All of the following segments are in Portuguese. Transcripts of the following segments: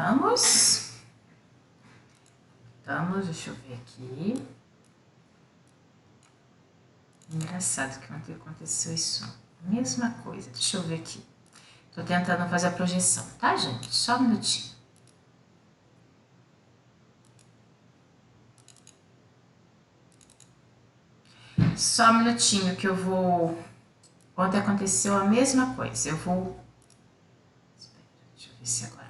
Voltamos. Deixa eu ver aqui. Engraçado que ontem aconteceu isso. Mesma coisa, deixa eu ver aqui. Tô tentando fazer a projeção, tá, gente? Só um minutinho. Só um minutinho que eu vou... Ontem aconteceu a mesma coisa. Eu vou... Espera, deixa eu ver se agora vai.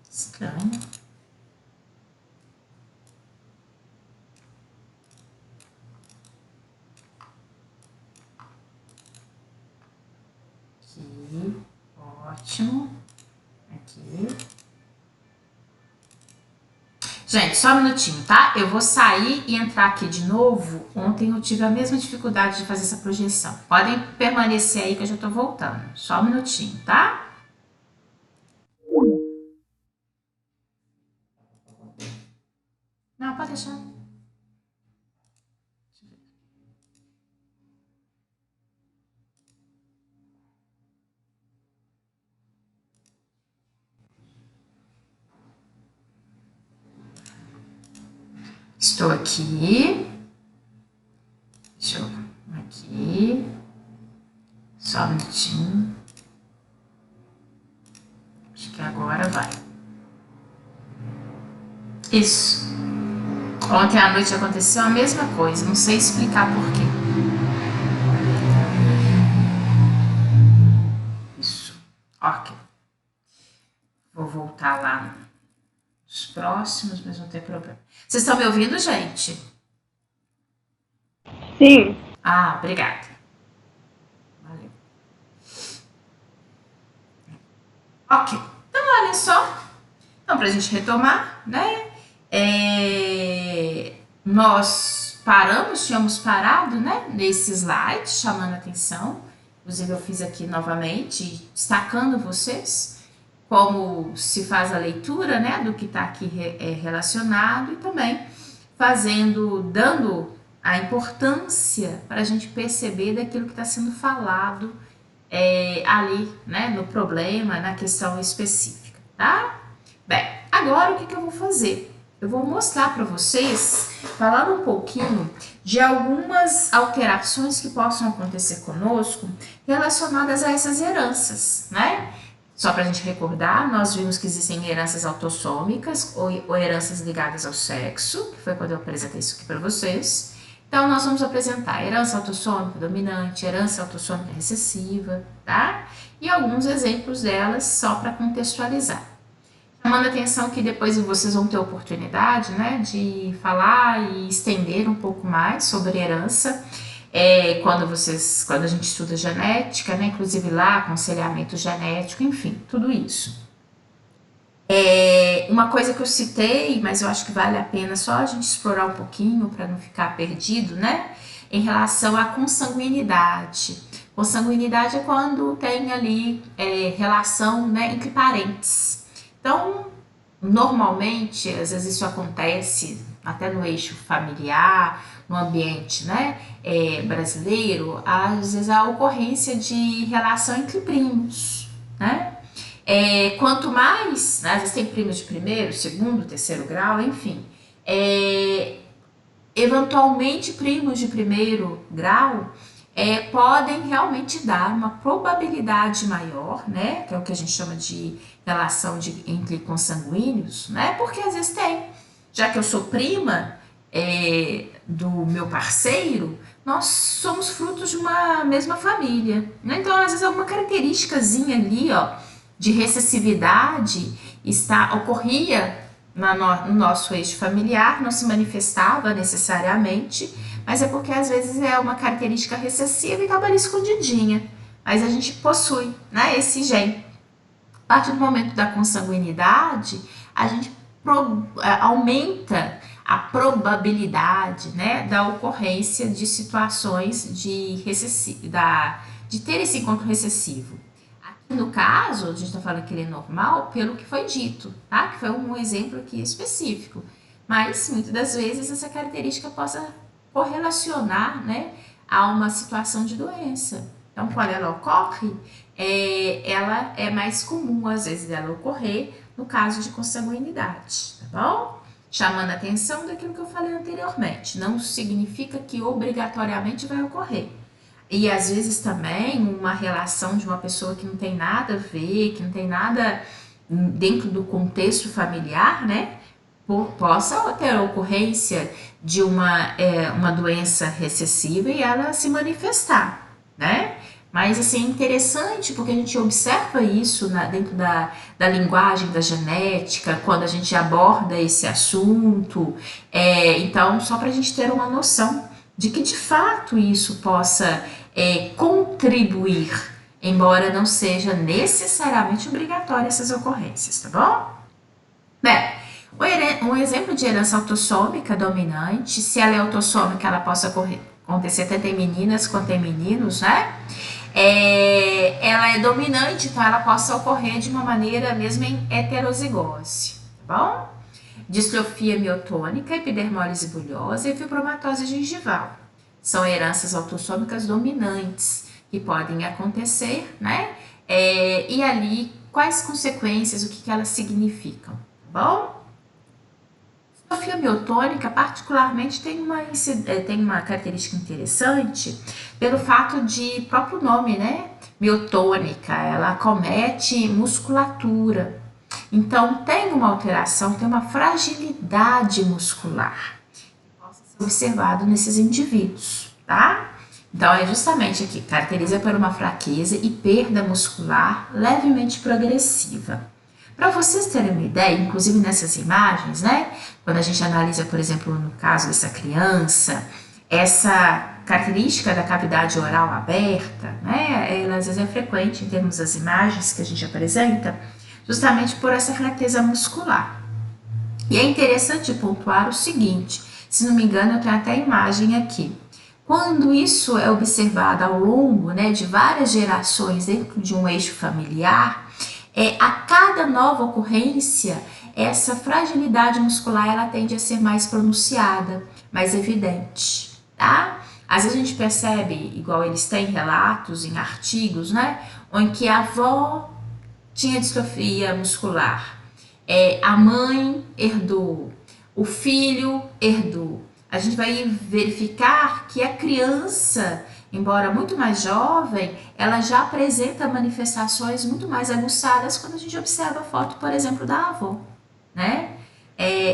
Estranho. Aqui. Ótimo. Aqui. Gente, só um minutinho, tá? Eu vou sair e entrar aqui de novo. Ontem eu tive a mesma dificuldade de fazer essa projeção. Podem permanecer aí que eu já tô voltando. Só um minutinho, tá? Não, pode deixar. Estou aqui. Deixa eu... Aqui. Só um minutinho. Acho que agora vai. Isso. Ontem à noite aconteceu a mesma coisa. Não sei explicar por quê. Isso. Ok. Vou voltar lá nos próximos, mas não tem problema. Vocês estão me ouvindo, gente? Sim. Ah, obrigada. Valeu. Ok. Então, olha só. Então, para a gente retomar, né? Nós tínhamos parado, né? Nesse slide, chamando a atenção. Inclusive, eu fiz aqui novamente, destacando vocês como se faz a leitura, né, do que está aqui relacionado e também dando a importância para a gente perceber daquilo que está sendo falado ali, né, no problema, na questão específica, tá? Bem, agora o que eu vou fazer? Eu vou mostrar para vocês, falando um pouquinho de algumas alterações que possam acontecer conosco relacionadas a essas heranças, né? Só para a gente recordar, nós vimos que existem heranças autossômicas ou heranças ligadas ao sexo, que foi quando eu apresentei isso aqui para vocês. Então, nós vamos apresentar herança autossômica dominante, herança autossômica recessiva, tá? E alguns exemplos delas só para contextualizar. Chamando a atenção que depois vocês vão ter oportunidade, né, de falar e estender um pouco mais sobre herança. Quando a gente estuda genética, né, inclusive lá, aconselhamento genético, enfim, tudo isso. Uma coisa que eu citei, mas eu acho que vale a pena só a gente explorar um pouquinho para não ficar perdido, né, em relação à consanguinidade. Consanguinidade é quando tem ali relação, né, entre parentes. Então, normalmente, às vezes isso acontece até no eixo familiar, no ambiente, né, brasileiro, às vezes a ocorrência de relação entre primos, né? Quanto mais, né, às vezes tem primos de primeiro, segundo, terceiro grau, enfim. Eventualmente, primos de primeiro grau podem realmente dar uma probabilidade maior, né, que é o que a gente chama de relação entre consanguíneos, né, porque às vezes tem. Já que eu sou prima do meu parceiro, nós somos frutos de uma mesma família, né? Então, às vezes, alguma característicazinha ali, ó, de recessividade ocorria no nosso eixo familiar, não se manifestava necessariamente, mas é porque às vezes é uma característica recessiva e estava ali escondidinha. Mas a gente possui, né, esse gene. A partir do momento da consanguinidade, a gente aumenta a probabilidade, né, da ocorrência de situações de ter esse encontro recessivo. Aqui no caso, a gente está falando que ele é normal pelo que foi dito, tá? Que foi um exemplo aqui específico. Mas, muitas das vezes, essa característica possa correlacionar, né, a uma situação de doença. Então, quando ela ocorre, ela é mais comum, às vezes, dela ocorrer no caso de consanguinidade, tá bom? Chamando a atenção daquilo que eu falei anteriormente, não significa que obrigatoriamente vai ocorrer. E às vezes também uma relação de uma pessoa que não tem nada a ver, que não tem nada dentro do contexto familiar, né? Possa ter a ocorrência de uma doença recessiva e ela se manifestar, né? Mas assim, é interessante porque a gente observa isso dentro da linguagem da genética, quando a gente aborda esse assunto. Então, só para a gente ter uma noção de que de fato isso possa contribuir, embora não seja necessariamente obrigatória essas ocorrências, tá bom? Bem, um exemplo de herança autossômica dominante, se ela é autossômica, ela possa acontecer tanto em meninas quanto em meninos, né? Ela é dominante, então ela possa ocorrer de uma maneira mesmo em heterozigose, tá bom? Distrofia miotônica, epidermólise bulhosa e fibromatose gengival. São heranças autossômicas dominantes que podem acontecer, né? E ali, quais consequências, o que elas significam, tá bom? Distrofia miotônica, particularmente, tem uma característica interessante pelo fato de próprio nome, né? Miotônica, ela acomete musculatura. Então, tem uma alteração, tem uma fragilidade muscular que possa ser observado nesses indivíduos, tá? Então, é justamente aqui, caracteriza por uma fraqueza e perda muscular levemente progressiva. Para vocês terem uma ideia, inclusive nessas imagens, né? Quando a gente analisa, por exemplo, no caso dessa criança, essa característica da cavidade oral aberta, né? Ela às vezes é frequente em termos das imagens que a gente apresenta, justamente por essa fraqueza muscular. E é interessante pontuar o seguinte, se não me engano eu tenho até a imagem aqui. Quando isso é observado ao longo, né, de várias gerações dentro de um eixo familiar, a cada nova ocorrência, essa fragilidade muscular ela tende a ser mais pronunciada, mais evidente, tá? Às vezes a gente percebe, igual eles têm relatos em artigos, né, em que a avó tinha distrofia muscular, a mãe herdou, o filho herdou. A gente vai verificar que a criança, embora muito mais jovem, ela já apresenta manifestações muito mais aguçadas quando a gente observa a foto, por exemplo, da avó, né?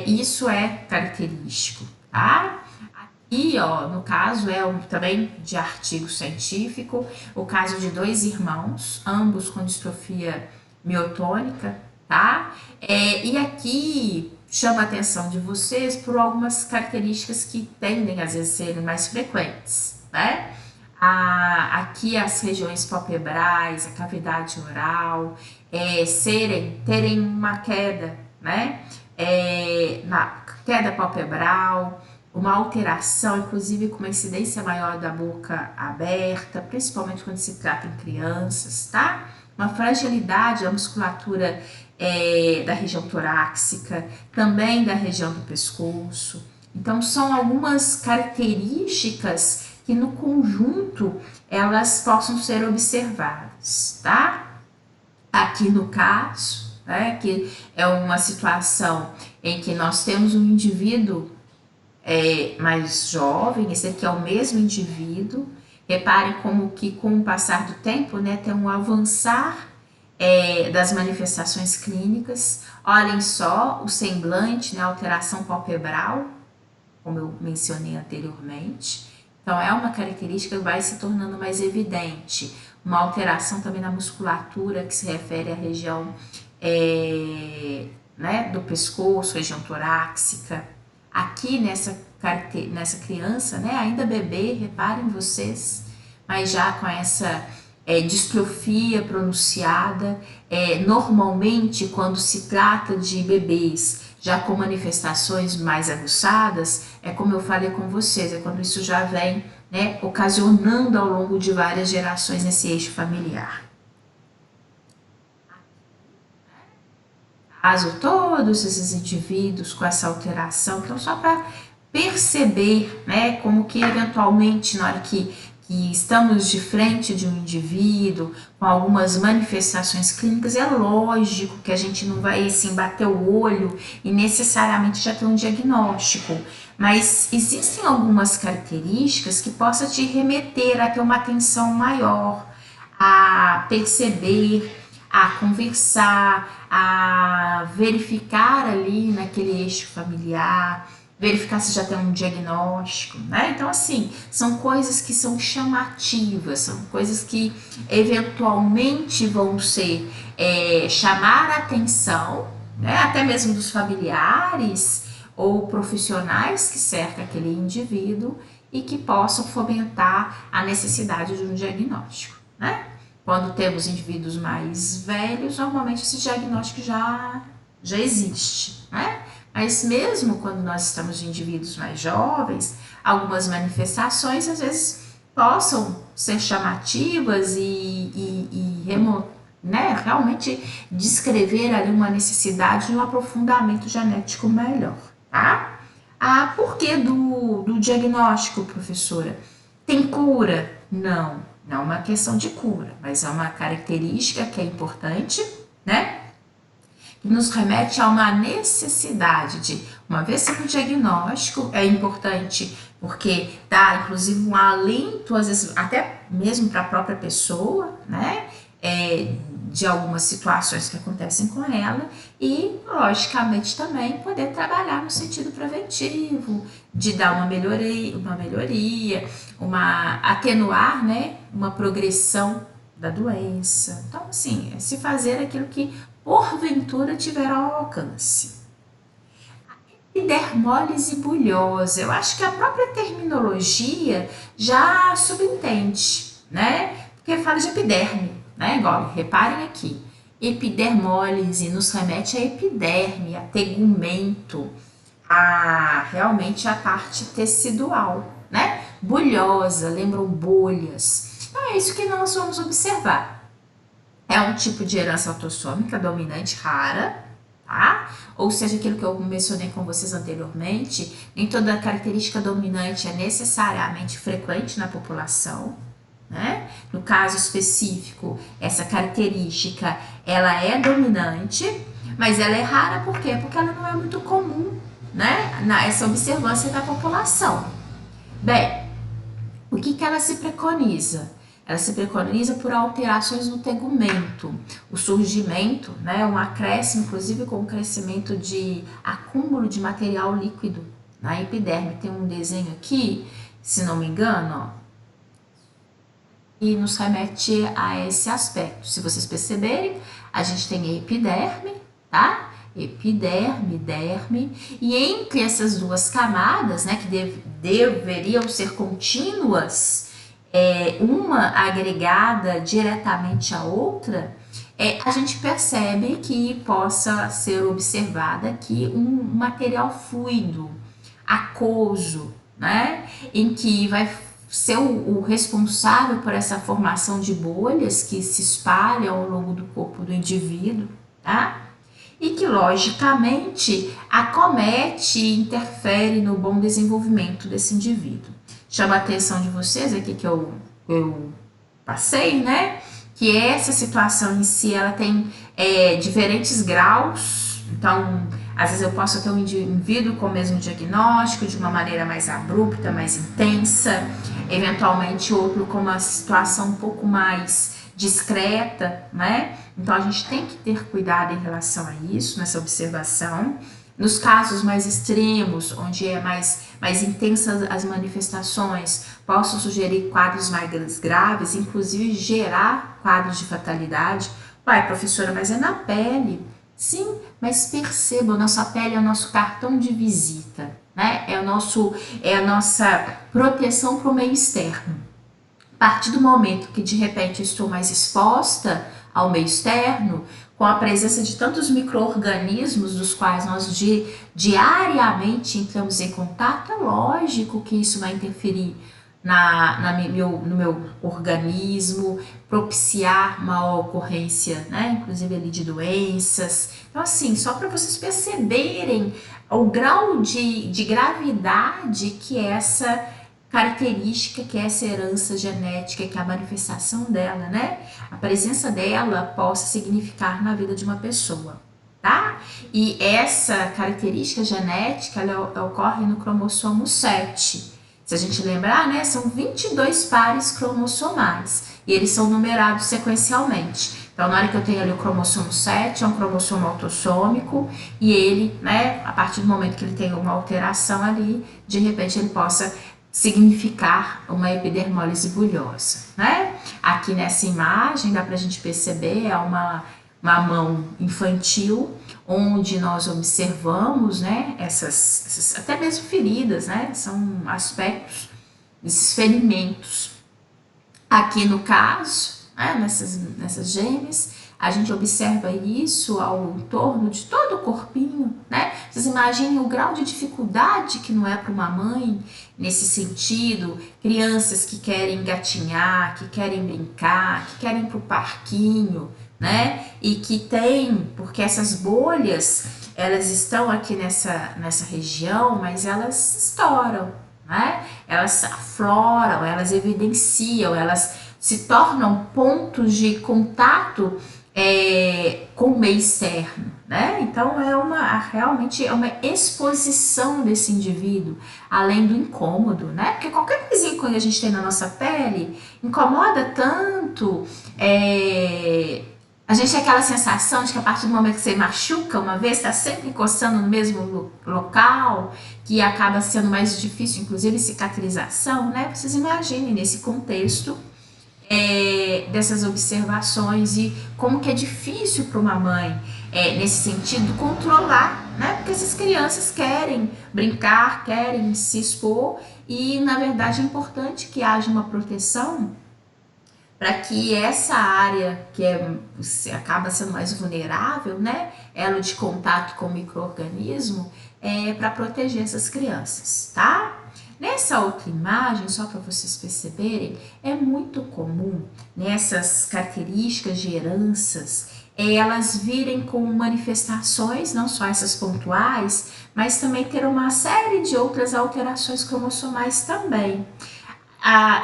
Isso é característico, tá? Aqui, ó, no caso, também de artigo científico, o caso de 2 irmãos, ambos com distrofia miotônica, tá? E aqui chama a atenção de vocês por algumas características que tendem às vezes a serem mais frequentes, né? Aqui as regiões palpebrais, a cavidade oral, terem uma queda, né? Na queda palpebral, uma alteração, inclusive com uma incidência maior da boca aberta, principalmente quando se trata em crianças, tá? Uma fragilidade da musculatura da região torácica, também da região do pescoço. Então, são algumas características que no conjunto elas possam ser observadas, tá? Aqui no caso, né, que é uma situação em que nós temos um indivíduo mais jovem, esse aqui é o mesmo indivíduo. Reparem como que com o passar do tempo, né, tem um avançar das manifestações clínicas. Olhem só o semblante, né, alteração palpebral, como eu mencionei anteriormente. Então, é uma característica que vai se tornando mais evidente. Uma alteração também na musculatura, que se refere à região né, do pescoço, região torácica. Aqui nessa criança, né, ainda bebê, reparem vocês, mas já com essa distrofia pronunciada, normalmente quando se trata de bebês já com manifestações mais aguçadas, como eu falei com vocês, quando isso já vem, né, ocasionando ao longo de várias gerações nesse eixo familiar. Caso todos esses indivíduos com essa alteração, então só para perceber, né, como que eventualmente na hora que que estamos de frente de um indivíduo com algumas manifestações clínicas, é lógico que a gente não vai assim bater o olho e necessariamente já ter um diagnóstico, mas existem algumas características que possam te remeter a ter uma atenção maior, a perceber, a conversar, a verificar ali naquele eixo familiar, verificar se já tem um diagnóstico, né? Então, assim, são coisas que são chamativas, são coisas que eventualmente vão ser, chamar a atenção, né? Até mesmo dos familiares ou profissionais que cercam aquele indivíduo e que possam fomentar a necessidade de um diagnóstico, né? Quando temos indivíduos mais velhos, normalmente esse diagnóstico já existe, né? Mas mesmo quando nós estamos de indivíduos mais jovens, algumas manifestações às vezes possam ser chamativas né, realmente descrever ali uma necessidade de um aprofundamento genético melhor, tá? Ah, por que do diagnóstico, professora? Tem cura? Não, não é uma questão de cura, mas é uma característica que é importante, né? Que nos remete a uma necessidade de, uma vez feito o diagnóstico, é importante porque dá inclusive um alento, às vezes até mesmo para a própria pessoa, né? De algumas situações que acontecem com ela e, logicamente, também poder trabalhar no sentido preventivo, de dar uma melhoria, atenuar, né, uma progressão da doença. Então, assim, é se fazer aquilo que porventura tiver ao alcance. Epidermólise bulhosa, eu acho que a própria terminologia já subentende, né? Porque fala de epiderme, né? Igual, reparem aqui, epidermólise nos remete a epiderme, a tegumento, realmente a parte tecidual, né? Bulhosa, lembram bolhas. Então é isso que nós vamos observar. É um tipo de herança autossômica dominante rara, tá? Ou seja, aquilo que eu mencionei com vocês anteriormente, nem toda característica dominante é necessariamente frequente na população, né? No caso específico, essa característica, ela é dominante, mas ela é rara, por quê? Porque ela não é muito comum, né? Essa observância da população. Bem, o que ela se preconiza? Ela se preconiza por alterações no tegumento, o surgimento, né, um acréscimo, inclusive com o crescimento de acúmulo de material líquido na epiderme. Tem um desenho aqui, se não me engano, ó, e nos remete a esse aspecto. Se vocês perceberem, a gente tem a epiderme, tá? Epiderme, derme, e entre essas duas camadas, né, que deveriam ser contínuas, uma agregada diretamente à outra, a gente percebe que possa ser observada aqui um material fluido, aquoso, né, em que vai ser o responsável por essa formação de bolhas que se espalham ao longo do corpo do indivíduo, tá? E que, logicamente, acomete e interfere no bom desenvolvimento desse indivíduo. Chama a atenção de vocês aqui que eu passei, né? Que essa situação em si, ela tem diferentes graus. Então, às vezes eu posso ter um indivíduo com o mesmo diagnóstico, de uma maneira mais abrupta, mais intensa. Eventualmente, outro com uma situação um pouco mais discreta, né? Então, a gente tem que ter cuidado em relação a isso, nessa observação. Nos casos mais extremos, onde é mais intensas as manifestações, posso sugerir quadros mais graves, inclusive gerar quadros de fatalidade. Uai, professora, mas é na pele. Sim, mas perceba, a nossa pele é o nosso cartão de visita, né? É a nossa proteção para o meio externo. A partir do momento que de repente eu estou mais exposta ao meio externo, com a presença de tantos micro-organismos dos quais nós diariamente entramos em contato, é lógico que isso vai interferir no meu organismo, propiciar uma ocorrência, né, inclusive ali de doenças. Então, assim, só para vocês perceberem o grau de gravidade que essa característica que é essa herança genética, que é a manifestação dela, né? A presença dela possa significar na vida de uma pessoa, tá? E essa característica genética, ela ocorre no cromossomo 7. Se a gente lembrar, né, são 22 pares cromossomais e eles são numerados sequencialmente. Então, na hora que eu tenho ali o cromossomo 7, é um cromossomo autossômico e ele, né, a partir do momento que ele tem uma alteração ali, de repente ele possa significar uma epidermólise bulhosa, né? Aqui nessa imagem dá pra gente perceber, é uma mão infantil, onde nós observamos, né, essas até mesmo feridas, né, são aspectos desses ferimentos. Aqui no caso, né, nessas gêmeas, a gente observa isso ao entorno de todo o corpinho, né? Vocês imaginem o grau de dificuldade que não é para uma mãe nesse sentido, crianças que querem gatinhar, que querem brincar, que querem ir para o parquinho, né? E que tem, porque essas bolhas, elas estão aqui nessa região, mas elas estouram, né? Elas afloram, elas evidenciam, elas se tornam pontos de contato com o meio externo, né? Então realmente é uma exposição desse indivíduo, além do incômodo, né? Porque qualquer coisinha que a gente tem na nossa pele incomoda tanto, a gente tem aquela sensação de que a partir do momento que você machuca uma vez, está sempre encostando no mesmo local, que acaba sendo mais difícil, inclusive cicatrização, né? Vocês imaginem nesse contexto dessas observações e como que é difícil para uma mãe, nesse sentido, controlar, né? Porque essas crianças querem brincar, querem se expor e, na verdade, é importante que haja uma proteção para que essa área que acaba sendo mais vulnerável, né, elo de contato com o micro-organismo, para proteger essas crianças, tá? Nessa outra imagem, só para vocês perceberem, é muito comum nessas características de heranças, elas virem com manifestações, não só essas pontuais, mas também ter uma série de outras alterações cromossomais também,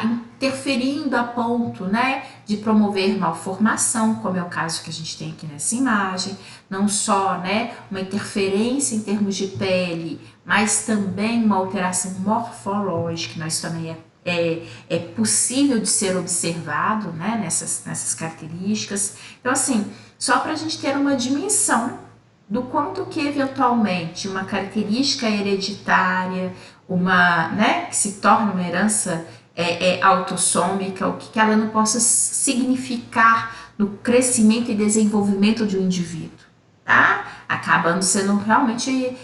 interferindo a ponto, né, de promover malformação, como é o caso que a gente tem aqui nessa imagem, não só, né, uma interferência em termos de pele, mas também uma alteração morfológica, nós também é possível de ser observado, né, nessas características. Então, assim, só para a gente ter uma dimensão do quanto que eventualmente uma característica hereditária, né, que se torna uma herança autossômica, o que ela não possa significar no crescimento e desenvolvimento de um indivíduo, tá? Acabando sendo realmente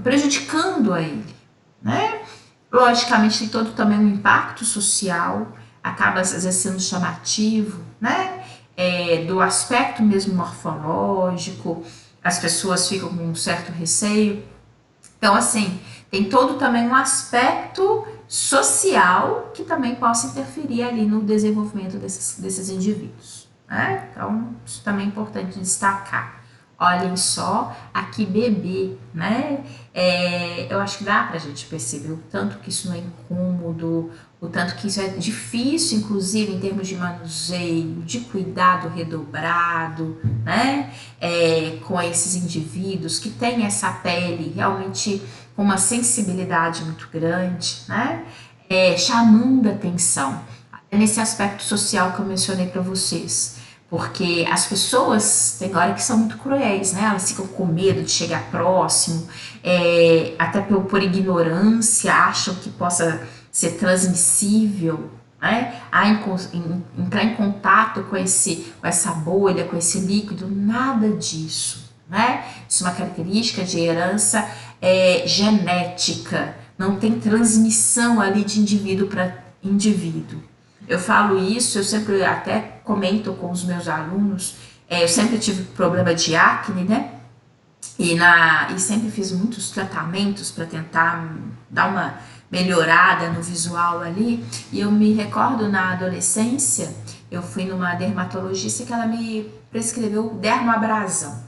prejudicando a ele, né? Logicamente tem todo também um impacto social, acaba às vezes sendo chamativo, né? Do aspecto mesmo morfológico, as pessoas ficam com um certo receio. Então, assim, tem todo também um aspecto social que também possa interferir ali no desenvolvimento desses indivíduos, né? Então, isso também é importante destacar. Olhem só, aqui bebê, né? Eu acho que dá pra gente perceber o tanto que isso não é incômodo, o tanto que isso é difícil, inclusive em termos de manuseio, de cuidado redobrado, né? Com esses indivíduos que têm essa pele realmente com uma sensibilidade muito grande, né? Chamando a atenção. Nesse aspecto social que eu mencionei para vocês. Porque as pessoas, tem hora que são muito cruéis, né? Elas ficam com medo de chegar próximo, até por ignorância, acham que possa ser transmissível, né? Entrar em contato com essa bolha, com esse líquido, nada disso, né? Isso é uma característica de herança genética, não tem transmissão ali de indivíduo para indivíduo. Eu falo isso, eu sempre até comento com os meus alunos, eu sempre tive problema de acne, né? E sempre fiz muitos tratamentos para tentar dar uma melhorada no visual ali. E eu me recordo na adolescência, eu fui numa dermatologista que ela me prescreveu dermoabrasão.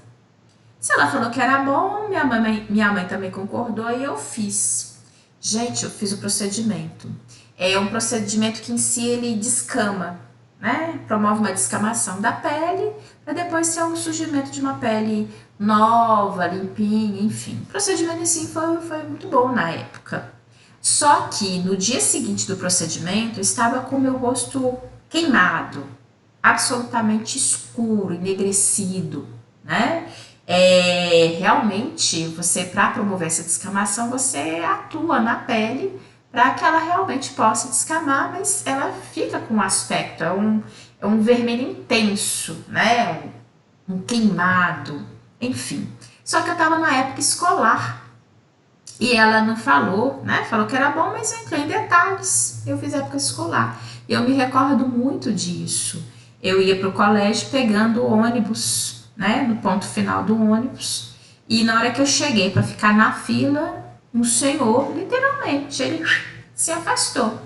Se ela falou que era bom, minha mãe também concordou e eu fiz. Gente, eu fiz o procedimento. É um procedimento que em si ele descama, né? Promove uma descamação da pele para depois ter um surgimento de uma pele nova, limpinha, enfim. O procedimento em si foi muito bom na época. Só que no dia seguinte do procedimento eu estava com o meu rosto queimado, absolutamente escuro, enegrecido, né? Realmente, você, para promover essa descamação, você atua na pele para que ela realmente possa descamar, mas ela fica com um aspecto, é um vermelho intenso, né? Um queimado, enfim. Só que eu estava na época escolar e ela não falou, né? Falou que era bom, mas eu entrei em detalhes. Eu fiz época escolar. E eu me recordo muito disso. Eu ia para o colégio pegando o ônibus, né? No ponto final do ônibus. E na hora que eu cheguei para ficar na fila, um senhor, literalmente, ele se afastou.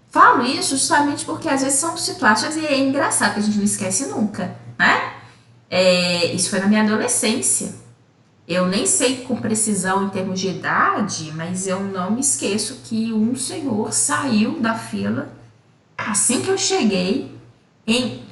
Falo isso justamente porque às vezes são situações e é engraçado que a gente não esquece nunca, né? Isso foi na minha adolescência. Eu nem sei com precisão em termos de idade, mas eu não me esqueço que um senhor saiu da fila assim que eu cheguei,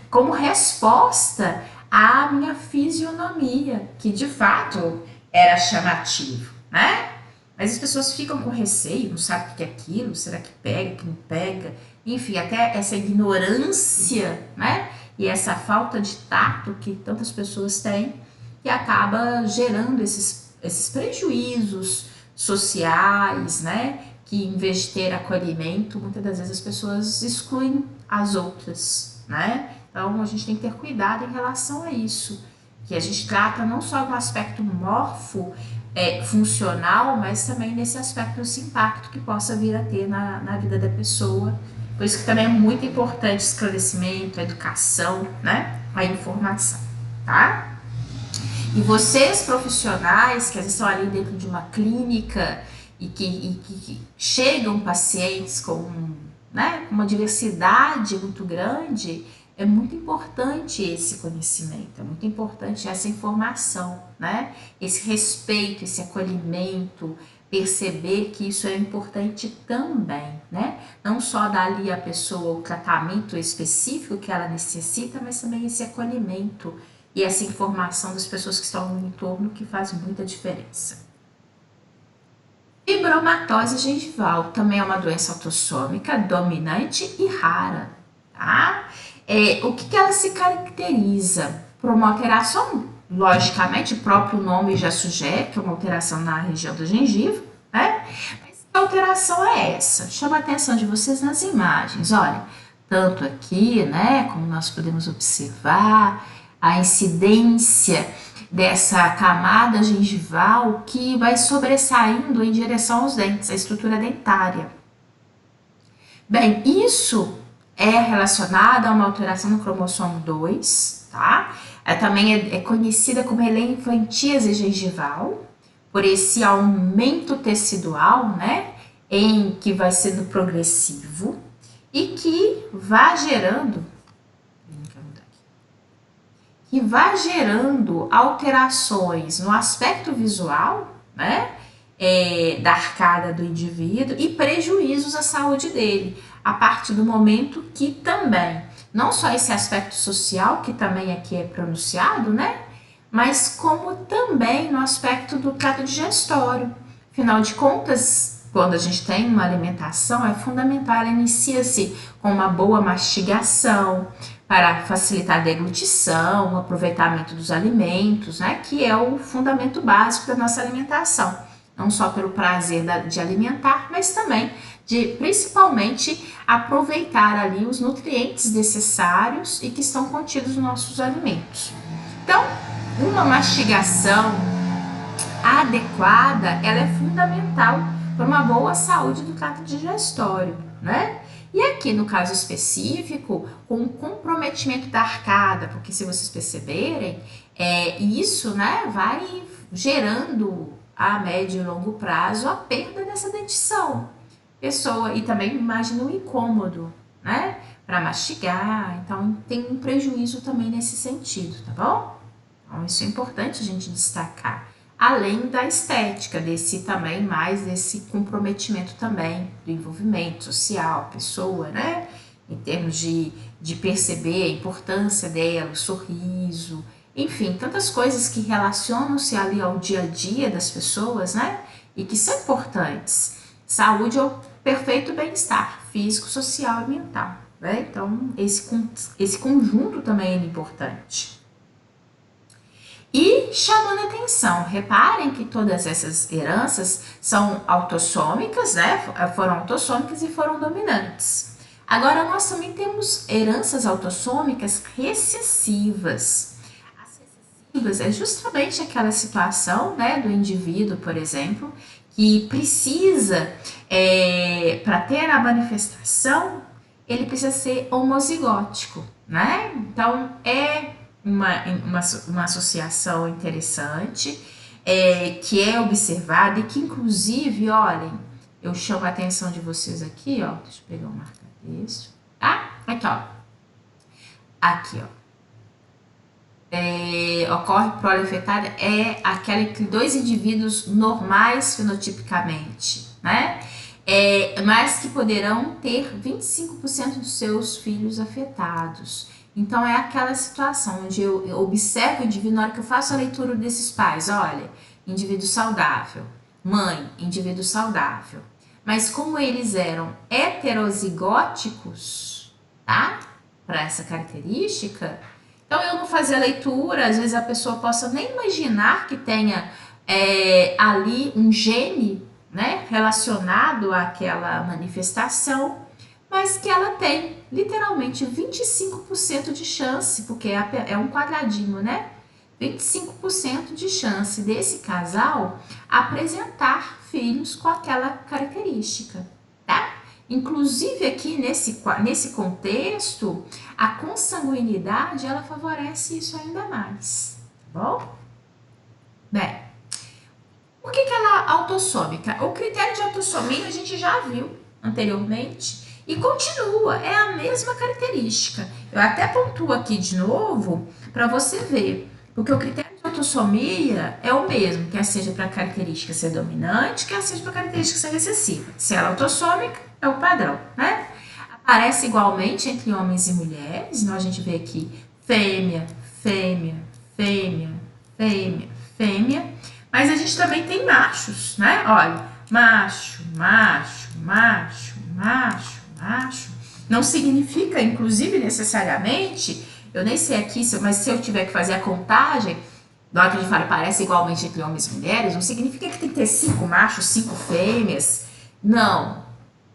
como resposta à minha fisionomia, que de fato era chamativo, né? Mas as pessoas ficam com receio, não sabem o que é aquilo, será que pega, que não pega? Enfim, até essa ignorância, né? E essa falta de tato que tantas pessoas têm, que acaba gerando esses prejuízos sociais, né? Que em vez de ter acolhimento, muitas das vezes as pessoas excluem as outras, né? Então a gente tem que ter cuidado em relação a isso, que a gente trata não só do aspecto funcional, mas também nesse aspecto desse impacto que possa vir a ter na vida da pessoa. Por isso que também é muito importante o esclarecimento, a educação, né? A informação, tá? E vocês profissionais que às vezes estão ali dentro de uma clínica que chegam pacientes com, né, uma diversidade muito grande, é muito importante esse conhecimento, é muito importante essa informação, né? Esse respeito, esse acolhimento, perceber que isso é importante também, né? Não só dar ali à pessoa o tratamento específico que ela necessita, mas também esse acolhimento e essa informação das pessoas que estão no entorno que faz muita diferença. Fibromatose gengival também é uma doença autossômica dominante e rara, tá? O que ela se caracteriza? Por uma alteração, logicamente, o próprio nome já sugere que é uma alteração na região da gengiva, né? Mas que alteração é essa? Chama a atenção de vocês nas imagens, olha, tanto aqui, né, como nós podemos observar, a incidência dessa camada gengival que vai sobressaindo em direção aos dentes, a estrutura dentária. Bem, isso é relacionado a uma alteração no cromossomo 2, tá? Também é conhecida como elefantíase gengival, por esse aumento tecidual, né? Em que vai sendo progressivo e que vai gerando alterações no aspecto visual, né, da arcada do indivíduo e prejuízos à saúde dele, a partir do momento que também, não só esse aspecto social, que também aqui é pronunciado, né, mas como também no aspecto do trato digestório. Afinal de contas, quando a gente tem uma alimentação, é fundamental, ela inicia-se com uma boa mastigação, para facilitar a deglutição, o aproveitamento dos alimentos, né, que é o fundamento básico da nossa alimentação. Não só pelo prazer de alimentar, mas também de, principalmente, aproveitar ali os nutrientes necessários e que estão contidos nos nossos alimentos. Então, uma mastigação adequada, ela é fundamental para uma boa saúde do trato digestório, né? E aqui no caso específico, com o comprometimento da arcada, porque se vocês perceberem, isso, né, vai gerando a médio e longo prazo a perda dessa dentição. Pessoa, e também imagina o incômodo, né, para mastigar, então tem um prejuízo também nesse sentido, tá bom? Então isso é importante a gente destacar. além da estética, desse comprometimento também do envolvimento social, pessoa, né? Em termos de perceber a importância dela, o sorriso, enfim, tantas coisas que relacionam-se ali ao dia a dia das pessoas, né? E que são importantes. Saúde é o perfeito bem-estar físico, social e mental, né? Então, esse conjunto também é importante. E chamando atenção, reparem que todas essas heranças são autossômicas, né? Foram autossômicas e foram dominantes. Agora, nós também temos heranças autossômicas recessivas. As recessivas é justamente aquela situação, né, do indivíduo, por exemplo, que precisa, para ter a manifestação, ele precisa ser homozigótico, né? Então, é uma associação interessante, que é observada e que, inclusive, olhem, eu chamo a atenção de vocês aqui, ó, deixa eu pegar um marca-texto, tá? Aqui, ó. Aqui, ó. Ocorre prole afetada é aquela entre dois indivíduos normais fenotipicamente, né? Mas que poderão ter 25% dos seus filhos afetados. Então, é aquela situação onde eu observo o indivíduo, na hora que eu faço a leitura desses pais, olha, indivíduo saudável, mãe, indivíduo saudável. Mas como eles eram heterozigóticos, tá? Para essa característica, então eu não fazia leitura, às vezes a pessoa possa nem imaginar que tenha ali um gene, né, relacionado àquela manifestação, mas que ela tem literalmente 25% de chance, porque é um quadradinho, né? 25% de chance desse casal apresentar filhos com aquela característica, tá? Inclusive aqui nesse contexto, a consanguinidade ela favorece isso ainda mais, tá bom? Bem, por que ela é autossômica? O critério de autossomia a gente já viu anteriormente. E continua, é a mesma característica. Eu até pontuo aqui de novo para você ver, porque o critério de autossomia é o mesmo, quer seja para a característica ser dominante, quer seja para a característica ser recessiva. Se ela é autossômica, é o padrão, né? Aparece igualmente entre homens e mulheres, então a gente vê aqui fêmea, fêmea, fêmea, fêmea, fêmea, mas a gente também tem machos, né? Olha, macho, macho, macho, macho, macho, não significa, inclusive, necessariamente, eu nem sei aqui, mas se eu tiver que fazer a contagem, na hora que a gente fala parece igualmente entre homens e mulheres, não significa que tem que ter 5 machos, 5 fêmeas, não.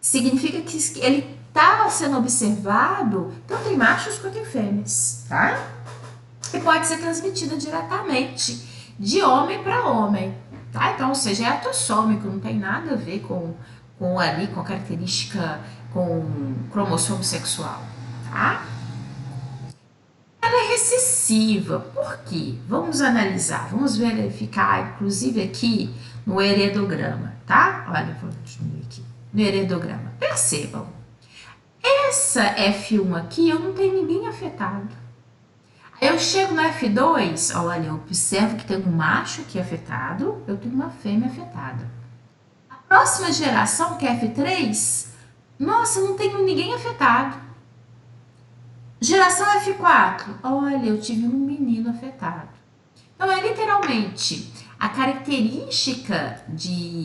Significa que ele está sendo observado tanto em machos quanto em fêmeas, tá? E pode ser transmitida diretamente de homem para homem, tá? Então, ou seja, é autossômico, não tem nada a ver com a característica, com cromossomo sexual, tá? Ela é recessiva, por quê? Vamos analisar, vamos verificar, inclusive aqui no heredograma, tá? Olha, vou diminuir aqui, no heredograma. Percebam, essa F1 aqui, eu não tenho ninguém afetado. Aí eu chego no F2, olha, eu observo que tem um macho aqui afetado, eu tenho uma fêmea afetada. Próxima geração, que é F3, nossa, não tenho ninguém afetado. Geração F4, olha, eu tive um menino afetado. Então, é literalmente a característica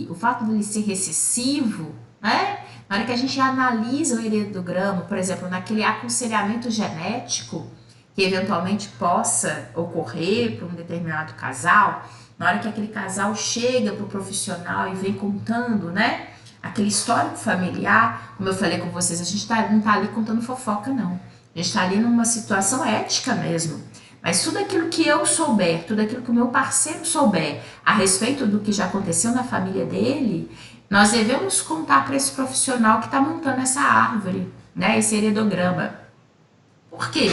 o fato de ele ser recessivo, né? Na hora que a gente analisa o heredograma, por exemplo, naquele aconselhamento genético que eventualmente possa ocorrer para um determinado casal, na hora que aquele casal chega para o profissional e vem contando, né, aquele histórico familiar, como eu falei com vocês, a gente não está ali contando fofoca, não. A gente está ali numa situação ética mesmo. Mas tudo aquilo que eu souber, tudo aquilo que o meu parceiro souber a respeito do que já aconteceu na família dele, nós devemos contar para esse profissional que está montando essa árvore, né, esse heredograma. Por quê?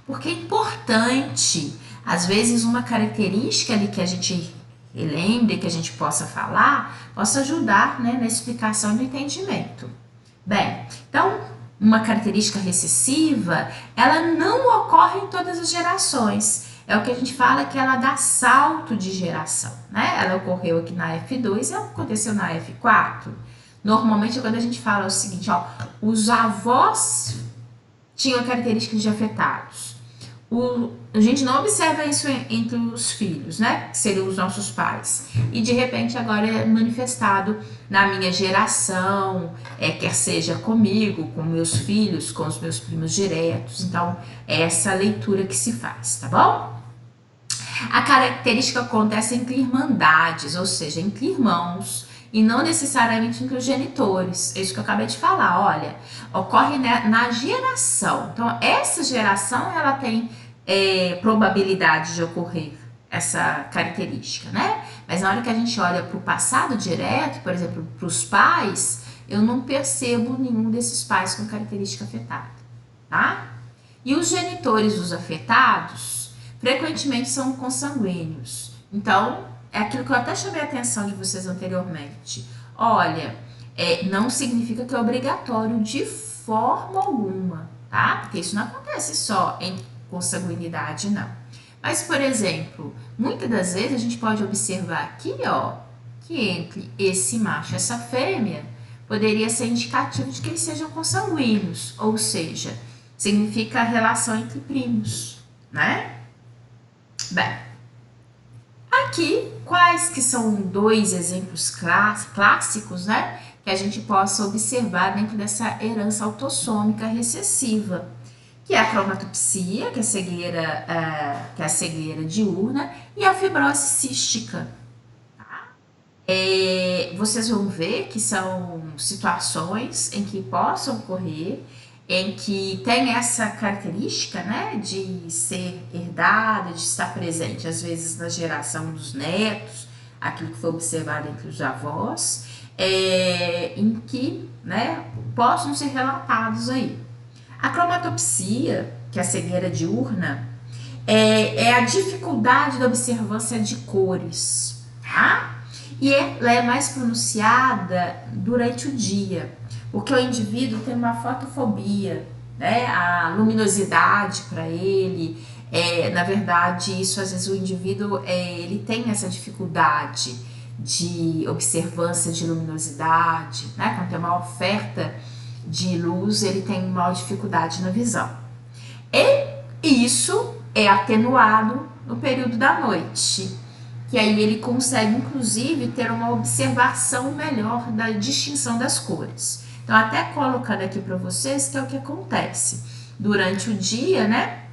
Porque é importante, às vezes, uma característica ali que a gente lembre, que a gente possa falar, possa ajudar, né, na explicação e no entendimento. Bem, então, uma característica recessiva, ela não ocorre em todas as gerações. é o que a gente fala que ela dá salto de geração, né? Ela ocorreu aqui na F2 e ela aconteceu na F4. Normalmente, quando a gente fala é o seguinte, ó, os avós tinham características de afetados. A gente não observa isso entre os filhos, né? Que seriam os nossos pais. E de repente agora é manifestado na minha geração, quer seja comigo, com meus filhos, com os meus primos diretos. Então, é essa leitura que se faz, tá bom? A característica acontece entre irmandades, ou seja, entre irmãos, e não necessariamente entre os genitores. É isso que eu acabei de falar, olha, ocorre na geração. Então, essa geração, ela tem probabilidade de ocorrer essa característica, né? Mas na hora que a gente olha para o passado direto, por exemplo, para os pais, eu não percebo nenhum desses pais com característica afetada, tá? E os genitores dos afetados, frequentemente são consanguíneos. Então, é aquilo que eu até chamei a atenção de vocês anteriormente. Olha, não significa que é obrigatório de forma alguma, tá? Porque isso não acontece só em consanguinidade, não. Mas, por exemplo, muitas das vezes a gente pode observar aqui, ó, que entre esse macho e essa fêmea poderia ser indicativo de que eles sejam consanguíneos, ou seja, significa a relação entre primos, né? Bem, aqui, quais que são dois exemplos clássicos, né, que a gente possa observar dentro dessa herança autossômica recessiva, que é a cromatopsia, que é a cegueira diurna, e a fibrose cística. Tá? Vocês vão ver que são situações em que possam ocorrer, em que tem essa característica, né, de ser herdada, de estar presente, às vezes na geração dos netos, aquilo que foi observado entre os avós, em que, né, possam ser relatados aí. A cromatopsia, que é a cegueira diurna, é a dificuldade da observância de cores, tá? E ela é mais pronunciada durante o dia, porque o indivíduo tem uma fotofobia, né? A luminosidade para ele, na verdade, isso às vezes o indivíduo ele tem essa dificuldade de observância de luminosidade, né? Quando tem uma oferta de luz, ele tem maior dificuldade na visão. E isso é atenuado no período da noite, que aí ele consegue, inclusive, ter uma observação melhor da distinção das cores. Então, até colocando aqui para vocês que é o que acontece. Durante o dia, né,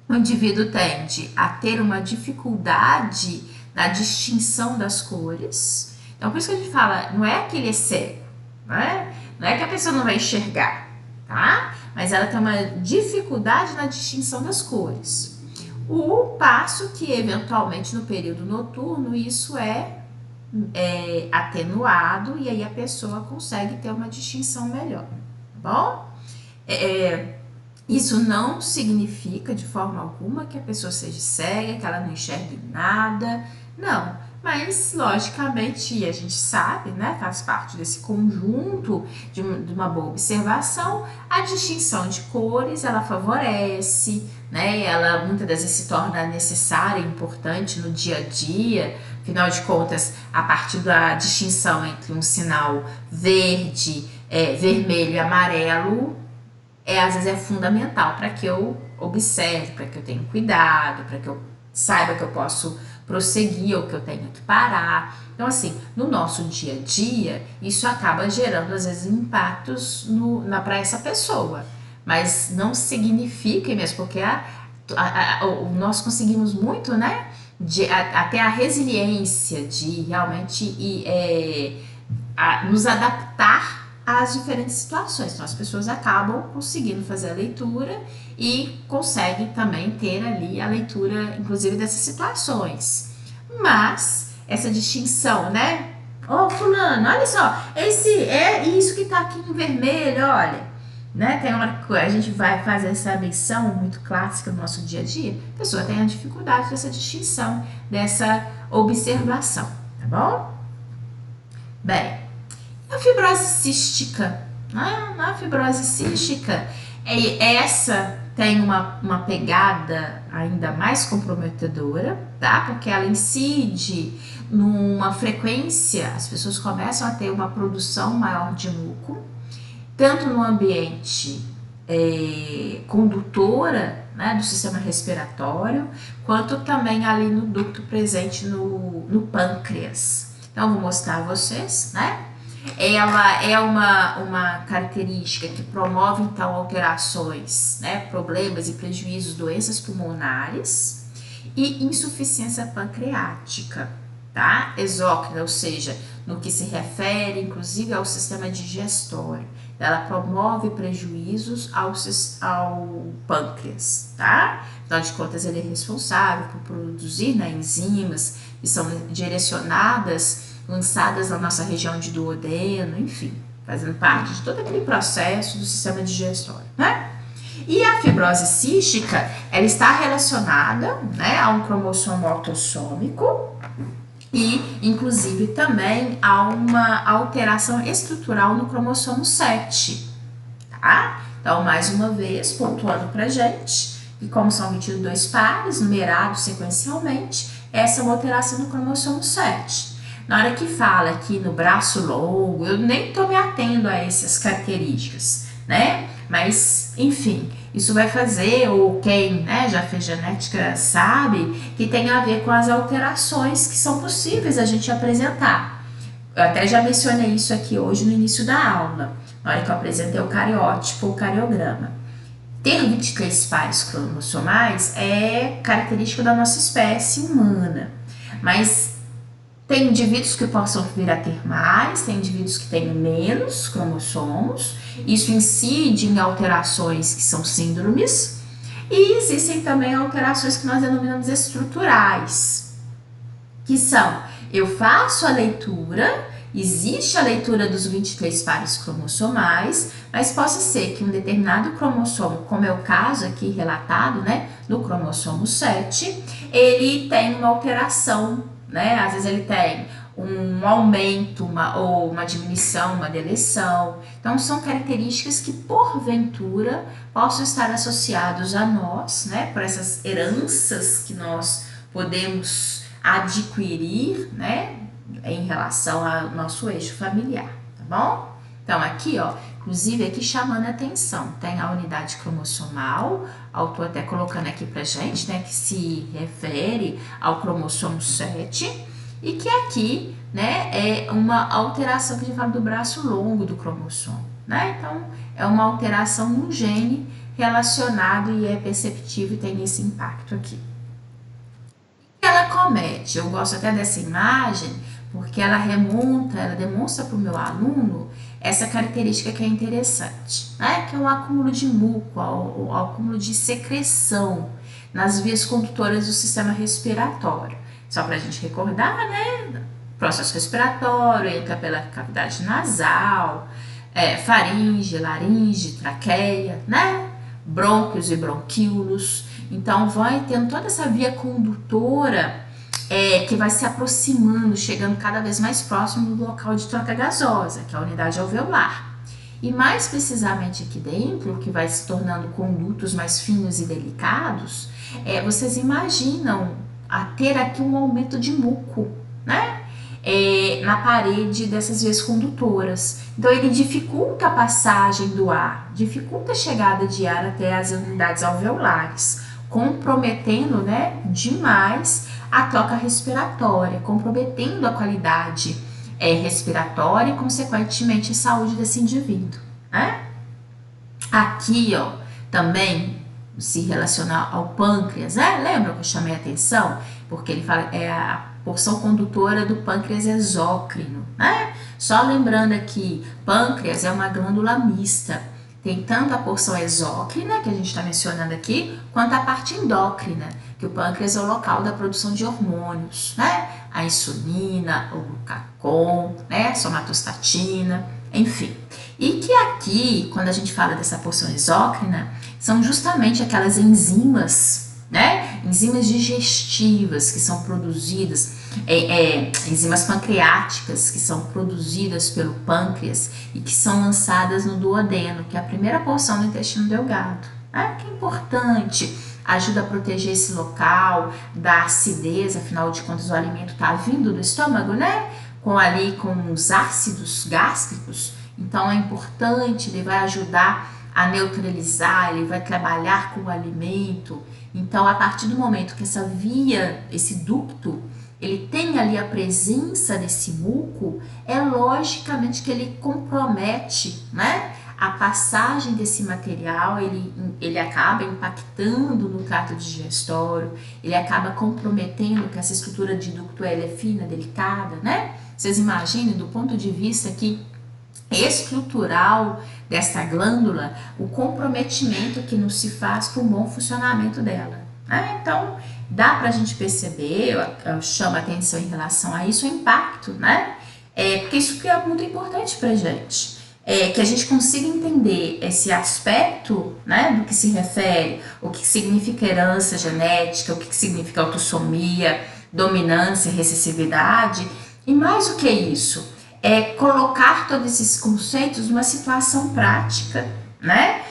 o indivíduo tende a ter uma dificuldade na distinção das cores. Então, por isso que a gente fala, não é que ele é cego, né? Não é que a pessoa não vai enxergar, tá? Mas ela tem uma dificuldade na distinção das cores. O passo que, eventualmente, no período noturno, isso é atenuado e aí a pessoa consegue ter uma distinção melhor, tá bom? Isso não significa, de forma alguma, que a pessoa seja cega, que ela não enxergue nada, não. Mas, logicamente, a gente sabe, né, faz parte desse conjunto de uma boa observação, a distinção de cores, ela favorece, né, ela muitas vezes se torna necessária e importante no dia a dia, afinal de contas, a partir da distinção entre um sinal verde, vermelho e amarelo, às vezes é fundamental para que eu observe, para que eu tenha cuidado, para que eu saiba que eu posso prosseguir ou que eu tenho que parar. Então, assim, no nosso dia a dia, isso acaba gerando, às vezes, impactos para essa pessoa. Mas não significa, mesmo porque nós conseguimos muito, né? Até a resiliência de realmente nos adaptar às diferentes situações. Então, as pessoas acabam conseguindo fazer a leitura e conseguem também ter ali a leitura, inclusive, dessas situações. Mas, essa distinção, né? Ô, fulano, olha só, é isso que tá aqui em vermelho, olha. Né? Tem uma hora que a gente vai fazer essa menção muito clássica no nosso dia a dia, a pessoa tem a dificuldade dessa distinção, dessa observação, tá bom? Bem, a fibrose cística, a fibrose cística é essa tem uma pegada ainda mais comprometedora, tá? Porque ela incide numa frequência, as pessoas começam a ter uma produção maior de muco, tanto no ambiente condutora, né, do sistema respiratório, quanto também ali no ducto presente no pâncreas. Então, eu vou mostrar a vocês, né? Ela é uma característica que promove, então, alterações, né, problemas e prejuízos, doenças pulmonares e insuficiência pancreática, tá? Exócrina, ou seja, no que se refere, inclusive, ao sistema digestório. Ela promove prejuízos ao pâncreas, tá? Afinal de contas, ele é responsável por produzir, né, enzimas que são direcionadas, lançadas na nossa região de duodeno, enfim, fazendo parte de todo aquele processo do sistema digestório, né? E a fibrose cística, ela está relacionada, né, a um cromossomo autossômico e, inclusive, também a uma alteração estrutural no cromossomo 7, tá? Então, mais uma vez, pontuando pra gente, que como são 22 pares, numerados sequencialmente, essa é uma alteração no cromossomo 7. Na hora que fala aqui no braço longo, eu nem estou me atendo a essas características, né? Mas, enfim, isso vai fazer, ou quem, né, já fez genética sabe, que tem a ver com as alterações que são possíveis a gente apresentar. Eu até já mencionei isso aqui hoje no início da aula, na hora que eu apresentei o cariótipo, o cariograma. Ter 23 pares cromossomais é característica da nossa espécie humana, mas tem indivíduos que possam vir a ter mais, tem indivíduos que têm menos cromossomos, isso incide em alterações que são síndromes, e existem também alterações que nós denominamos estruturais, que são, eu faço a leitura, existe a leitura dos 23 pares cromossomais, mas pode ser que um determinado cromossomo, como é o caso aqui relatado, né, no cromossomo 7, ele tem uma alteração, né? Às vezes ele tem um aumento ou uma diminuição, uma deleção. Então, são características que, porventura, possam estar associados a nós, né? Por essas heranças que nós podemos adquirir, né? Em relação ao nosso eixo familiar, tá bom? Então, aqui, ó, inclusive aqui chamando a atenção, tem a unidade cromossomal, eu tô até colocando aqui pra gente, né, que se refere ao cromossomo 7, e que aqui, né, é uma alteração que a gente fala do braço longo do cromossomo, né? Então, é uma alteração no gene relacionado e é perceptível e tem esse impacto aqui. O que ela comete? Eu gosto até dessa imagem, porque ela demonstra para o meu aluno essa característica que é interessante, né? Que é o acúmulo de muco, o acúmulo de secreção nas vias condutoras do sistema respiratório. Só para a gente recordar, né? Processo respiratório entra pela cavidade nasal, faringe, laringe, traqueia, né? Brônquios e bronquíolos. Então, vai tendo toda essa via condutora que vai se aproximando, chegando cada vez mais próximo do local de troca gasosa, que é a unidade alveolar. E mais precisamente aqui dentro, que vai se tornando condutos mais finos e delicados, vocês imaginam a ter aqui um aumento de muco, né? Na parede dessas vias condutoras. Então, ele dificulta a passagem do ar, dificulta a chegada de ar até as unidades alveolares, comprometendo, né, demais a troca respiratória, comprometendo a qualidade respiratória e, consequentemente, a saúde desse indivíduo, né? Aqui, ó, também se relaciona ao pâncreas, né? Lembra que eu chamei a atenção? Porque ele fala a porção condutora do pâncreas exócrino, né? Só lembrando aqui, pâncreas é uma glândula mista. Tem tanto a porção exócrina, que a gente está mencionando aqui, quanto a parte endócrina, que o pâncreas é o local da produção de hormônios, né? A insulina, o glucagon, né? A somatostatina, enfim. E que aqui, quando a gente fala dessa porção exócrina, são justamente aquelas enzimas, né? Enzimas digestivas que são produzidas, enzimas pancreáticas que são produzidas pelo pâncreas e que são lançadas no duodeno, que é a primeira porção do intestino delgado, né? Que é importante, ajuda a proteger esse local da acidez, afinal de contas o alimento está vindo do estômago, né? Com os ácidos gástricos, então é importante, ele vai ajudar a neutralizar, ele vai trabalhar com o alimento. Então, a partir do momento que essa via, esse ducto, ele tem ali a presença desse muco, é logicamente que ele compromete, né, a passagem desse material, ele acaba impactando no trato digestório, ele acaba comprometendo que essa estrutura de ducto ela é fina, delicada, né? Vocês imaginem do ponto de vista aqui estrutural dessa glândula, o comprometimento que não se faz para o bom funcionamento dela, né? Então, dá para a gente perceber, eu chamo a atenção em relação a isso, o impacto, né? Porque isso que é muito importante para a gente. Que a gente consiga entender esse aspecto, né, do que se refere, o que significa herança genética, o que significa autossomia, dominância, recessividade, e mais do que isso, colocar todos esses conceitos numa situação prática, né,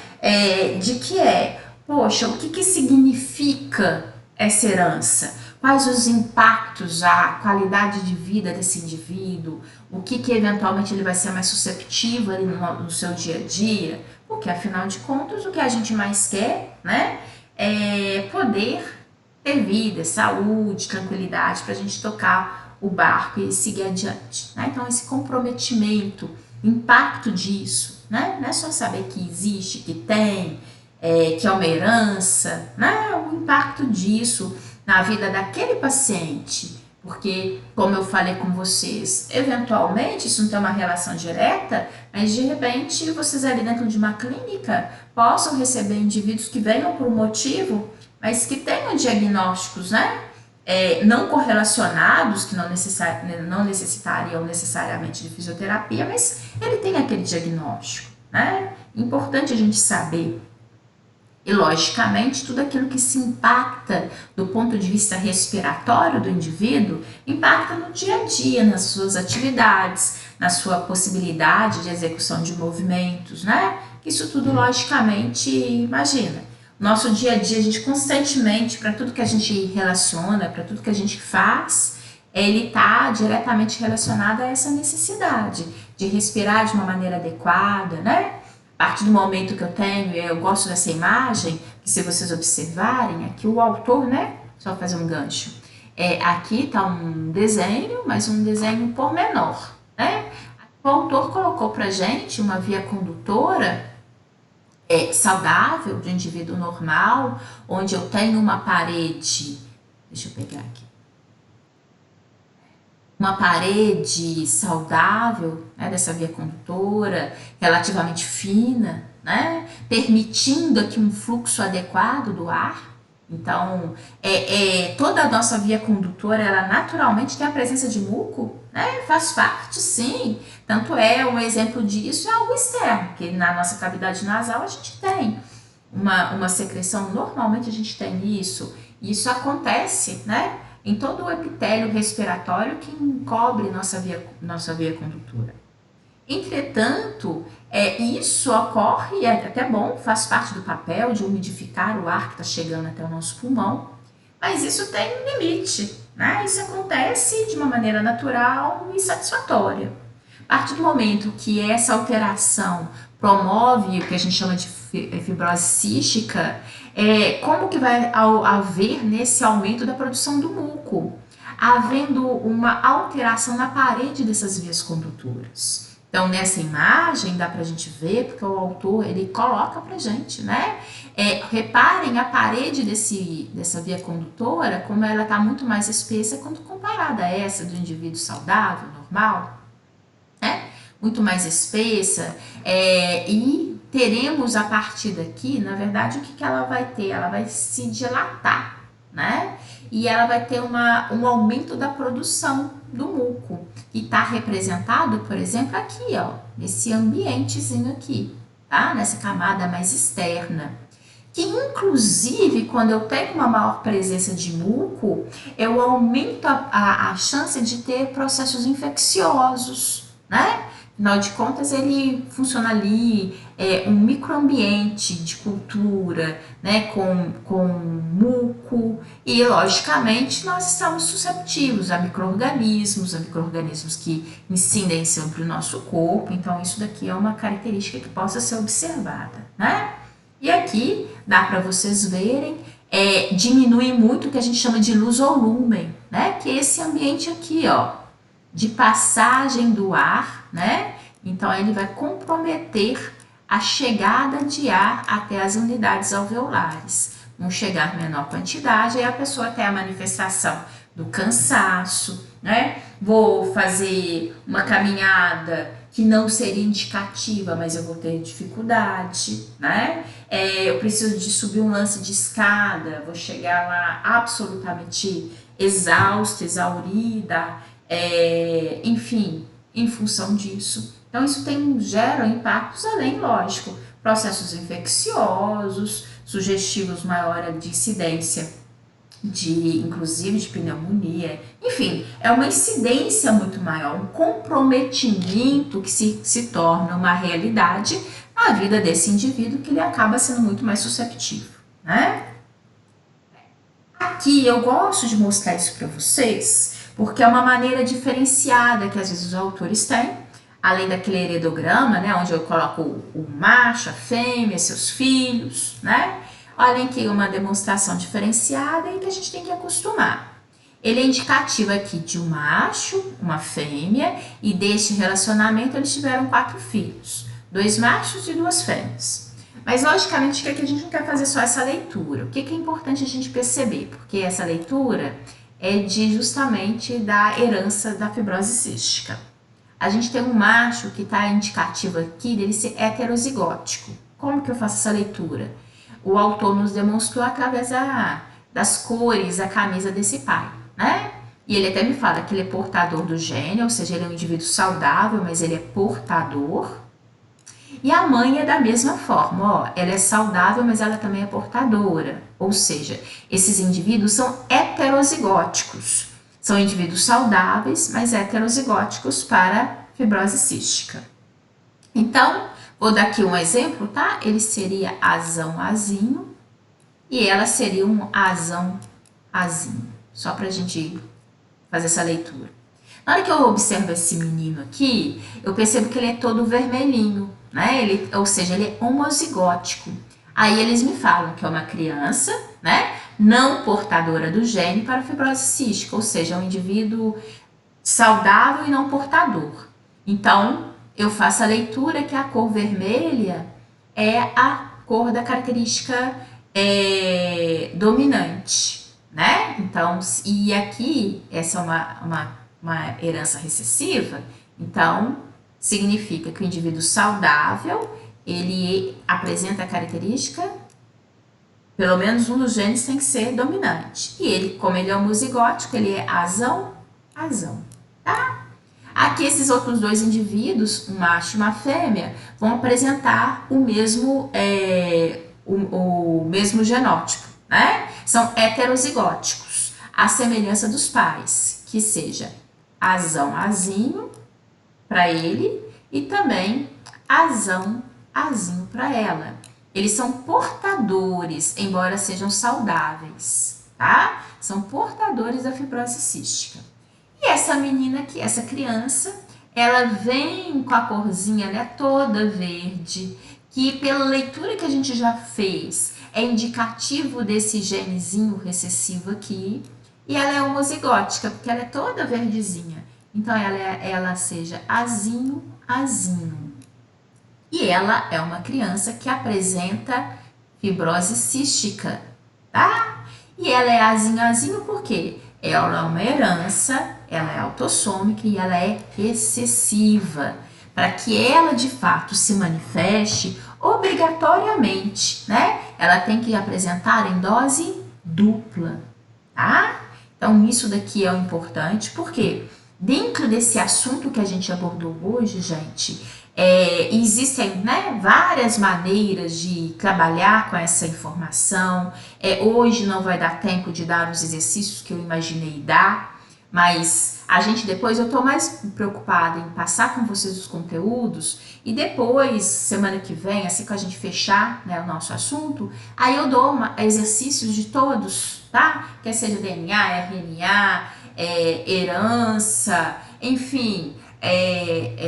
poxa, o que significa essa herança? Quais os impactos, a qualidade de vida desse indivíduo, o que eventualmente ele vai ser mais susceptível ali no seu dia a dia, porque afinal de contas o que a gente mais quer, né, é poder ter vida, saúde, tranquilidade para a gente tocar o barco e seguir adiante, né? Então esse comprometimento, impacto disso, né, não é só saber que existe, que tem, que é uma herança, né, o impacto disso na vida daquele paciente, porque, como eu falei com vocês, eventualmente isso não tem uma relação direta, mas de repente vocês ali dentro de uma clínica possam receber indivíduos que venham por um motivo, mas que tenham diagnósticos, né, não correlacionados, que não necessitariam necessariamente de fisioterapia, mas ele tem aquele diagnóstico, né? Importante a gente saber. E, logicamente, tudo aquilo que se impacta do ponto de vista respiratório do indivíduo, impacta no dia a dia, nas suas atividades, na sua possibilidade de execução de movimentos, né? Isso tudo, logicamente, imagina. Nosso dia a dia, a gente constantemente, para tudo que a gente relaciona, para tudo que a gente faz, ele está diretamente relacionado a essa necessidade de respirar de uma maneira adequada, né? A partir do momento que eu gosto dessa imagem, que se vocês observarem, aqui o autor, né, só fazer um gancho, aqui está um desenho, mas um desenho pormenor, né? O autor colocou para gente uma via condutora saudável, de um indivíduo normal, onde eu tenho uma parede, deixa eu pegar aqui, uma parede saudável, né, dessa via condutora, relativamente fina, né, permitindo aqui um fluxo adequado do ar. Então, toda a nossa via condutora, ela naturalmente tem a presença de muco, né, faz parte, sim. Tanto um exemplo disso é algo externo, que na nossa cavidade nasal a gente tem uma secreção, normalmente a gente tem isso, e isso acontece, né, em todo o epitélio respiratório que encobre nossa via condutora. Entretanto, isso ocorre, e é até bom, faz parte do papel de umidificar o ar que está chegando até o nosso pulmão, mas isso tem um limite, né? Isso acontece de uma maneira natural e satisfatória. A partir do momento que essa alteração promove o que a gente chama de fibrose cística, como que vai haver nesse aumento da produção do muco? Havendo uma alteração na parede dessas vias condutoras. Então, nessa imagem, dá pra gente ver, porque o autor, ele coloca pra gente, né? Reparem a parede dessa via condutora, como ela está muito mais espessa quando comparada a essa do indivíduo saudável, normal, né? Muito mais espessa, e teremos a partir daqui, na verdade, o que ela vai ter? Ela vai se dilatar, né? E ela vai ter um aumento da produção do muco, que está representado, por exemplo, aqui, ó, nesse ambientezinho aqui, tá? Nessa camada mais externa. Que, inclusive, quando eu tenho uma maior presença de muco, eu aumento a chance de ter processos infecciosos, né? Afinal de contas, ele funciona ali um microambiente de cultura, né, com muco, e logicamente nós estamos susceptíveis a micro-organismos que incidem sobre o nosso corpo, então isso daqui é uma característica que possa ser observada, né? E aqui dá para vocês verem, diminui muito o que a gente chama de luz ou lúmen, né? Que é esse ambiente aqui, ó, de passagem do ar, né? Então ele vai comprometer a chegada de ar até as unidades alveolares. Vão chegar menor quantidade, aí a pessoa tem a manifestação do cansaço, né? Vou fazer uma caminhada que não seria indicativa, mas eu vou ter dificuldade, né? Eu preciso de subir um lance de escada, vou chegar lá absolutamente exausta, exaurida, enfim, em função disso. Então, isso gera impactos além, lógico, processos infecciosos, sugestivos maior de incidência inclusive de pneumonia, enfim, é uma incidência muito maior, um comprometimento que se torna uma realidade na vida desse indivíduo, que ele acaba sendo muito mais susceptível, né? Aqui eu gosto de mostrar isso para vocês, porque é uma maneira diferenciada que às vezes os autores têm, além daquele heredograma, né, onde eu coloco o macho, a fêmea, seus filhos, né? Olhem aqui uma demonstração diferenciada e que a gente tem que acostumar. Ele é indicativo aqui de um macho, uma fêmea, e deste relacionamento eles tiveram 4 filhos, 2 machos e 2 fêmeas. Mas logicamente que aqui a gente não quer fazer só essa leitura. O que é importante a gente perceber? Porque essa leitura é justamente da herança da fibrose cística. A gente tem um macho que está indicativo aqui dele ser heterozigótico. Como que eu faço essa leitura? O autor nos demonstrou através das cores, a camisa desse pai, né? E ele até me fala que ele é portador do gene, ou seja, ele é um indivíduo saudável, mas ele é portador. E a mãe é da mesma forma, ó, ela é saudável, mas ela também é portadora. Ou seja, esses indivíduos são heterozigóticos. São indivíduos saudáveis, mas heterozigóticos para fibrose cística. Então, vou dar aqui um exemplo, tá? Ele seria azão-azinho e ela seria um azão-azinho. Só pra gente fazer essa leitura. Na hora que eu observo esse menino aqui, eu percebo que ele é todo vermelhinho, né? Ou seja, ele é homozigótico. Aí eles me falam que é uma criança, né? Não portadora do gene para fibrose cística, ou seja, é um indivíduo saudável e não portador. Então, eu faço a leitura que a cor vermelha é a cor da característica dominante, né? Então, e aqui, essa é uma herança recessiva, então significa que o indivíduo saudável, ele apresenta a característica, pelo menos um dos genes tem que ser dominante. E ele, como ele é homozigótico, ele é azão, tá? Aqui esses outros 2 indivíduos, um macho e uma fêmea, vão apresentar o mesmo genótipo, né? São heterozigóticos, à semelhança dos pais, que seja azão-azinho para ele e também azão-azinho para ela. Eles são portadores, embora sejam saudáveis, tá? São portadores da fibrose cística. E essa menina aqui, essa criança, ela vem com a corzinha, ela é toda verde, que pela leitura que a gente já fez, é indicativo desse genezinho recessivo aqui, e ela é homozigótica, porque ela é toda verdezinha. Então, ela seja azinho. E ela é uma criança que apresenta fibrose cística, tá? E ela é azinho por quê? Ela é uma herança, ela é autossômica e ela é recessiva. Para que ela de fato se manifeste obrigatoriamente, né? Ela tem que apresentar em dose dupla, tá? Então isso daqui é o importante, porque dentro desse assunto que a gente abordou hoje, gente, existem, né, várias maneiras de trabalhar com essa informação. Hoje não vai dar tempo de dar os exercícios que eu imaginei dar, Mas a gente depois, eu estou mais preocupada em passar com vocês os conteúdos e depois, semana que vem, assim que a gente fechar, né, o nosso assunto, aí eu dou exercícios de todos, tá? Quer seja DNA, RNA, herança, enfim,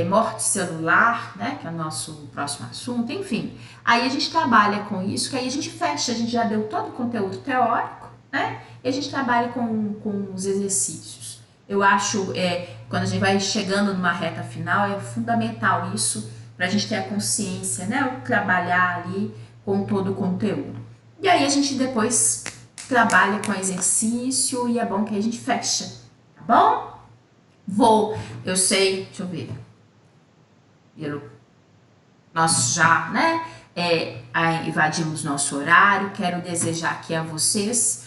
morte celular, né, que é o nosso próximo assunto, enfim. Aí a gente trabalha com isso, que aí a gente fecha, a gente já deu todo o conteúdo teórico, né? E a gente trabalha com os exercícios. Eu acho, quando a gente vai chegando numa reta final, é fundamental isso para a gente ter a consciência, né? Trabalhar ali com todo o conteúdo. E aí a gente depois trabalha com exercício e é bom que a gente fecha, tá bom? Eu sei, deixa eu ver, nós já, né, invadimos nosso horário. Quero desejar aqui a vocês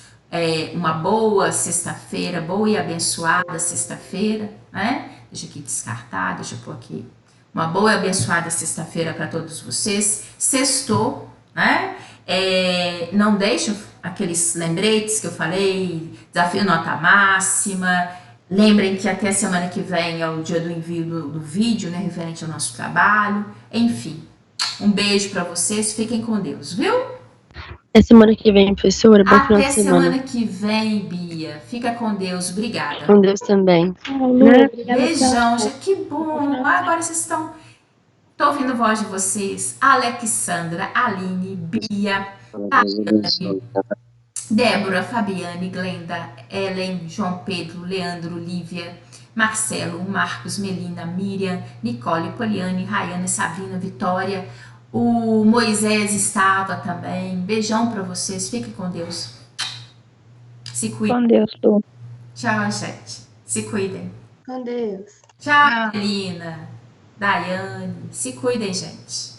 uma boa sexta-feira, boa e abençoada sexta-feira, né? Deixa eu aqui descartar, deixa eu pôr aqui. Uma boa e abençoada sexta-feira para todos vocês. Sextou, né? Não deixem aqueles lembretes que eu falei, desafio nota máxima. Lembrem que até a semana que vem é o dia do envio do vídeo, né, referente ao nosso trabalho. Enfim, um beijo para vocês, fiquem com Deus, viu? Até semana que vem, professora. Bom final Até de semana. semana que vem, Bia. Fica com Deus, obrigada. Com Deus também. Beijão, gente, que bom. Agora vocês estão. Tô ouvindo a voz de vocês. Alexandra, Aline, Bia, Tayane, Débora, Fabiane, Glenda, Ellen, João Pedro, Leandro, Lívia, Marcelo, Marcos, Melina, Miriam, Nicole, Poliane, Rayane, Sabrina, Vitória. O Moisés estava também. Beijão para vocês. Fiquem com Deus. Se cuidem. Com Deus, Lu. Tchau, gente. Se cuidem. Com Deus. Tchau, Melina, Daiane. Se cuidem, gente.